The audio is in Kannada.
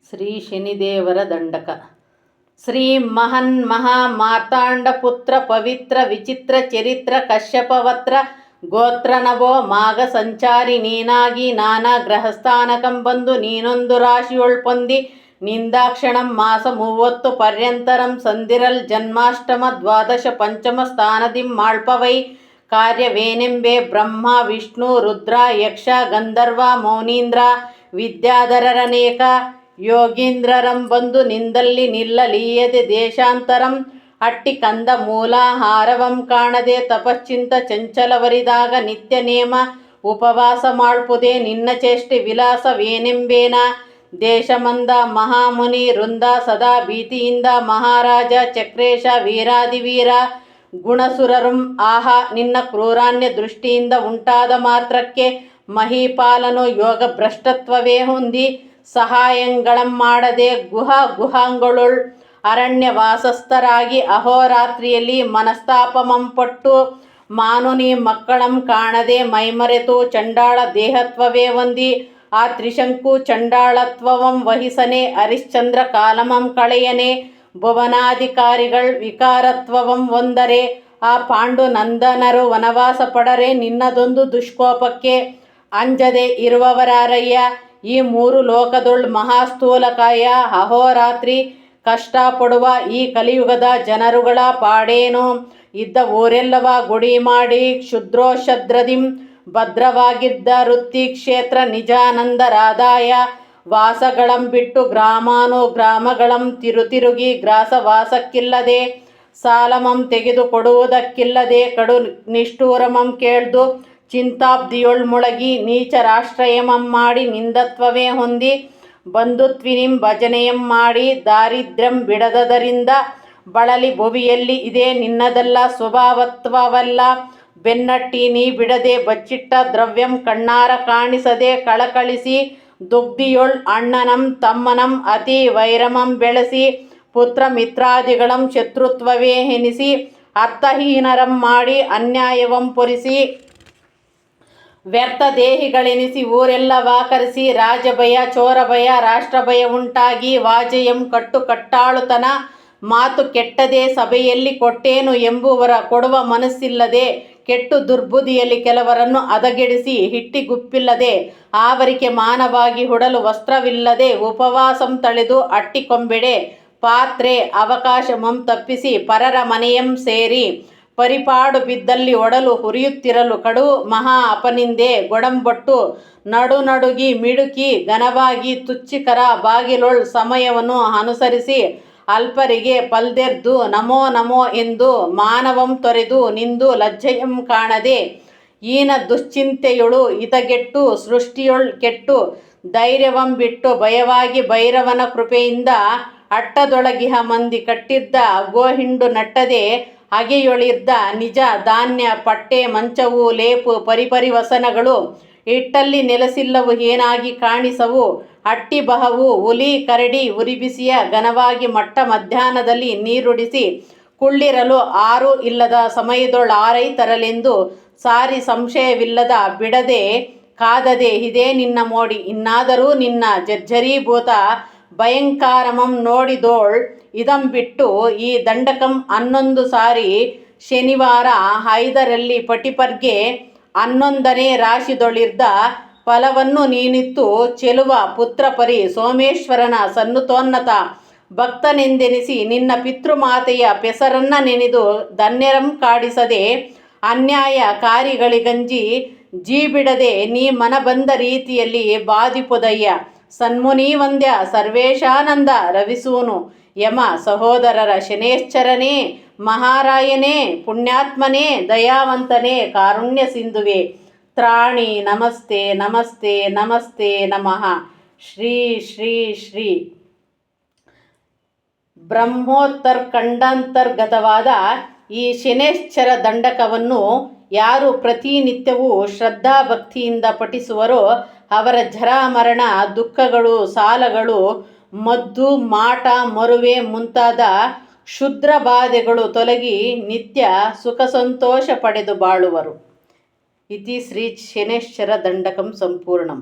ಶ್ರೀ ಶನಿದೇವರ ದಂಡಕ. ಶ್ರೀ ಮಹನ್ ಮಹಾ ಮಾರ್ತಾಂಡ ಪುತ್ರ ಪವಿತ್ರ ವಿಚಿತ್ರ ಚರಿತ್ರ ಕಶ್ಯಪವತ್ರ ಗೋತ್ರ ನಭೋ ಮಾಘ ಸಂಚಾರಿ ನೀನಾಗಿ ನಾನಾ ಗ್ರಹಸ್ಥಾನಕಂ ಬಂದು ನೀನೊಂದು ರಾಶಿಯೊಳ್ ಪೊಂದಿ ನಿಂದಾಕ್ಷಣಂ ಮಾಸ 30 ಪರ್ಯಂತರಂ ಸಂದಿರಲ್ ಜನ್ಮಾಷ್ಟಮ ದ್ವಾದಶ ಪಂಚಮ ಸ್ಥಾನದಿಂ ಮಾಳ್ಪವೈ ಕಾರ್ಯವೇನೆಂಬೆ ಬ್ರಹ್ಮ ವಿಷ್ಣು ರುದ್ರ ಯಕ್ಷ ಗಂಧರ್ವ ಮೌನೀಂದ್ರ ವಿದ್ಯಾಧರರನೇಕ ಯೋಗೀಂದ್ರರಂ ಬಂದು ನಿಂದಲ್ಲಿ ನಿಲ್ಲಲೀಯದೆ ದೇಶಾಂತರಂ ಅಟ್ಟಿ ಕಂದ ಮೂಲಾಹಾರವಂ ಕಾಣದೆ ತಪಶ್ಚಿಂತ ಚಂಚಲವರಿದಾಗ ನಿತ್ಯ ನೇಮ ಉಪವಾಸ ಮಾಡ್ಪುದೆ ನಿನ್ನ ಚೇಷ್ಟೆ ವಿಲಾಸವೇನೆಂಬೇನ ದೇಶಮಂದ ಮಹಾಮುನಿ ವೃಂದ ಸದಾ ಭೀತಿಯಿಂದ ಮಹಾರಾಜ ಚಕ್ರೇಶ ವೀರಾದಿವೀರ ಗುಣಸುರರುಂ ಆಹಾ ನಿನ್ನ ಕ್ರೂರಾನ್ಯ ದೃಷ್ಟಿಯಿಂದ ಉಂಟಾದ ಮಾತ್ರಕ್ಕೆ ಮಹೀಪಾಲನು ಯೋಗ ಭ್ರಷ್ಟತ್ವವೇ ಹೊಂದಿ ಸಹಾಯಂಗಳಂ ಮಾಡದೆ ಗುಹಾಂಗಳೊಳ್ ಅರಣ್ಯ ವಾಸಸ್ಥರಾಗಿ ಅಹೋರಾತ್ರಿಯಲ್ಲಿ ಮನಸ್ತಾಪಮಂಪಟ್ಟು ಮಾನುನಿ ಮಕ್ಕಳಂ ಕಾಣದೆ ಮೈಮರೆತು ಚಂಡಾಳ ದೇಹತ್ವವೇ ಹೊಂದಿ ಆ ತ್ರಿಶಂಕು ಚಂಡಾಳತ್ವವಂ ವಹಿಸನೆ ಹರಿಶ್ಚಂದ್ರ ಕಾಲಮಂ ಕಳೆಯನೆ ಭುವನಾಧಿಕಾರಿಗಳ್ ವಿಕಾರತ್ವವಂ ಒಂದರೆ ಆ ಪಾಂಡು ನಂದನರು ವನವಾಸ ಪಡರೆ ನಿನ್ನದೊಂದು ದುಷ್ಕೋಪಕ್ಕೆ ಅಂಜದೆ ಇರುವವರಾರಯ್ಯ. ಈ 3 ಲೋಕದೊಳ್ ಮಹಾಸ್ಥೂಲಕಾಯ ಅಹೋರಾತ್ರಿ ಕಷ್ಟಪಡುವ ಈ ಕಲಿಯುಗದ ಜನರುಗಳ ಪಾಡೇನು ಇದ್ದ ಊರೆಲ್ಲವ ಗುಡಿ ಮಾಡಿ ಕ್ಷುದ್ರೋಷದ್ರದಿಂ ಭದ್ರವಾಗಿದ್ದ ವೃತ್ತಿ ಕ್ಷೇತ್ರ ನಿಜಾನಂದರಾದಾಯ ವಾಸಗಳಂ ಬಿಟ್ಟು ಗ್ರಾಮಾನುಗ್ರಾಮಗಳಂ ತಿರುಗಿ ಗ್ರಾಸವಾಸಕ್ಕಿಲ್ಲದೆ ಸಾಲಮಂ ತೆಗೆದು ಕೊಡುವುದಕ್ಕಿಲ್ಲದೆ ಕಡು ನಿಷ್ಠೂರಮಂ ಕೇಳ್ದು ಚಿಂತಾಬ್ದಿಯೊಳ್ ಮುಳಗಿ ನೀಚರಾಶ್ರಯಮಂ ಮಾಡಿ ನಿಂದತ್ವವೇ ಹೊಂದಿ ಬಂಧುತ್ವಿನಿಂ ಭಜನೆಯಂ ಮಾಡಿ ದಾರಿದ್ರ್ಯಂ ಬಿಡದದರಿಂದ ಬಳಲಿ ಭುವಿಯಲ್ಲಿ ಇದೇ ನಿನ್ನದಲ್ಲ ಸ್ವಭಾವತ್ವವಲ್ಲ ಬೆನ್ನಟ್ಟಿ ನೀ ಬಿಡದೆ ಬಚ್ಚಿಟ್ಟ ದ್ರವ್ಯಂ ಕಣ್ಣಾರ ಕಾಣಿಸದೆ ಕಳಕಳಿಸಿ ದುಗ್ಧಿಯೊಳ್ ಅಣ್ಣನಂ ತಮ್ಮನಂ ಅತಿ ವೈರಮಂ ಬೆಳೆಸಿ ಪುತ್ರ ಮಿತ್ರಾದಿಗಳಂ ಶತ್ರುತ್ವವೇ ಎನಿಸಿ ಅರ್ಥಹೀನರಂ ಮಾಡಿ ಅನ್ಯಾಯವಂ ಪೊರಿಸಿ ವ್ಯರ್ಥ ದೇಹಿಗಳೆನಿಸಿ ಊರೆಲ್ಲ ವಾಕರಿಸಿ ರಾಜಭಯ ಚೋರಭಯ ರಾಷ್ಟ್ರಭಯ ಉಂಟಾಗಿ ವಾಜಯಂ ಕಟ್ಟಾಳುತನ ಮಾತು ಕೆಟ್ಟದೆ ಸಭೆಯಲ್ಲಿ ಕೊಟ್ಟೇನು ಎಂಬುವರ ಕೊಡುವ ಮನಸ್ಸಿಲ್ಲದೆ ಕೆಟ್ಟು ದುರ್ಬುದ್ಧಿಯಲ್ಲಿ ಕೆಲವರನ್ನು ಹದಗೆಡಿಸಿ ಹಿಟ್ಟಿಗುಪ್ಪಿಲ್ಲದೆ ಆವರಿಕೆ ಮಾನವಾಗಿ ಹುಡಲು ವಸ್ತ್ರವಿಲ್ಲದೆ ಉಪವಾಸಂ ತಳೆದು ಅಟ್ಟಿಕೊಂಬೆಡೆ ಪಾತ್ರೆ ಅವಕಾಶಮಂ ತಪ್ಪಿಸಿ ಪರರ ಮನೆಯಂ ಸೇರಿ ಪರಿಪಾಡು ಬಿದ್ದಲ್ಲಿ ಒಡಲು ಹುರಿಯುತ್ತಿರಲು ಕಡು ಮಹಾ ಅಪನಿಂದೆ ಗೊಡಂಬೊಟ್ಟು ನಡುನಡುಗಿ ಮಿಡುಕಿ ಘನವಾಗಿ ತುಚ್ಚಿಕರ ಬಾಗಿಲೊಳ್ ಸಮಯವನ್ನು ಅನುಸರಿಸಿ ಅಲ್ಪರಿಗೆ ಪಲ್ದೆರ್ದು ನಮೋ ನಮೋ ಎಂದು ಮಾನವಂ ತೊರೆದು ನಿಂದು ಲಜ್ಜೆಯಂ ಕಾಣದೆ ಈನ ದುಶ್ಚಿಂತೆಯೊಳು ಇತಗೆಟ್ಟು ಸೃಷ್ಟಿಯೊಳ್ ಕೆಟ್ಟು ಧೈರ್ಯವಂ ಬಿಟ್ಟು ಭಯವಾಗಿ ಭೈರವನ ಕೃಪೆಯಿಂದ ಅಟ್ಟದೊಳಗಿಹ ಮಂದಿ ಕಟ್ಟಿದ್ದ ಗೋಹಿಂಡು ನಟ್ಟದೆ ಅಗೆಯೊಳಿರ್ದ ನಿಜ ಧಾನ್ಯ ಪಟ್ಟೆ ಮಂಚವು ಲೇಪು ಪರಿವಸನಗಳು ಇಟ್ಟಲ್ಲಿ ನೆಲೆಸಿಲ್ಲವು ಏನಾಗಿ ಕಾಣಿಸವು ಅಟ್ಟಿ ಬಹವು ಹುಲಿ ಕರಡಿ ಉರಿಬಿಸಿಯ ಘನವಾಗಿ ಮಟ್ಟ ಮಧ್ಯಾಹ್ನದಲ್ಲಿ ನೀರುಡಿಸಿ ಕುಳ್ಳಿರಲು ಆರು ಇಲ್ಲದ ಸಮಯದೊಳ್ ಆರೈ ತರಲೆಂದು ಸಾರಿ ಸಂಶಯವಿಲ್ಲದ ಬಿಡದೆ ಕಾದದೆ ಇದೇ ನಿನ್ನ ಮೋಡಿ ಇನ್ನಾದರೂ ನಿನ್ನ ಜರ್ಜರೀಭೂತ ಭಯಂಕಾರಮಂ ನೋಡಿದೋಳ್ ಇದಂ ಬಿಟ್ಟು ಈ ದಂಡಕಂ 11 ಸಾರಿ ಶನಿವಾರ 5ರಲ್ಲಿ ಪಟಿಪರ್ಗೆ 11ನೇ ರಾಶಿದೊಳಿರ್ದ ಫಲವನ್ನು ನೀನಿತ್ತು ಚೆಲುವ ಪುತ್ರಪರಿ ಸೋಮೇಶ್ವರನ ಸನ್ನುತೋನ್ನತ ಭಕ್ತನೆಂದೆನಿಸಿ ನಿನ್ನ ಪಿತೃಮಾತೆಯ ಪೆಸರನ್ನ ನೆನೆದು ಧನ್ಯರಂ ಕಾಡಿಸದೆ ಅನ್ಯಾಯಕಾರಿಗಳಿಗಂಜಿ ಜೀಬಿಡದೆ ನೀ ಮನಬಂದ ರೀತಿಯಲ್ಲಿ ಬಾಧಿಪುದಯ್ಯ ಸನ್ಮುನಿ ವಂದ್ಯ ಸರ್ವೇಶಾನಂದ ರವಿಸೂನು ಯಮ ಸಹೋದರರ ಶನೇಶ್ಚರನೇ ಮಹಾರಾಯನೇ ಪುಣ್ಯಾತ್ಮನೇ ದಯಾವಂತನೇ ಕಾರುಣ್ಯ ಸಿಂಧುವೆ ತ್ರಾಣಿ ನಮಸ್ತೆ ನಮಸ್ತೆ ನಮಸ್ತೆ ನಮಃ. ಶ್ರೀ ಶ್ರೀ ಶ್ರೀ ಬ್ರಹ್ಮೋತ್ತರ್ಖಂಡಾಂತರ್ಗತವಾದ ಈ ಶನೇಶ್ಚರ ದಂಡಕವನ್ನು ಯಾರು ಪ್ರತಿನಿತ್ಯವೂ ಶ್ರದ್ಧಾಭಕ್ತಿಯಿಂದ ಪಠಿಸುವರೋ ಅವರ ಜರಾಮರಣ ದುಃಖಗಳು ಸಾಲಗಳು ಮದ್ದು ಮಾಟ ಮರುವೆ ಮುಂತಾದ ಕ್ಷುದ್ರ ಬಾಧೆಗಳು ತೊಲಗಿ ನಿತ್ಯ ಸುಖ ಸಂತೋಷ ಪಡೆದು ಬಾಳುವರು. ಇತಿ ಶ್ರೀ ಶನೇಶ್ಚರ ದಂಡಕಂ ಸಂಪೂರ್ಣಂ.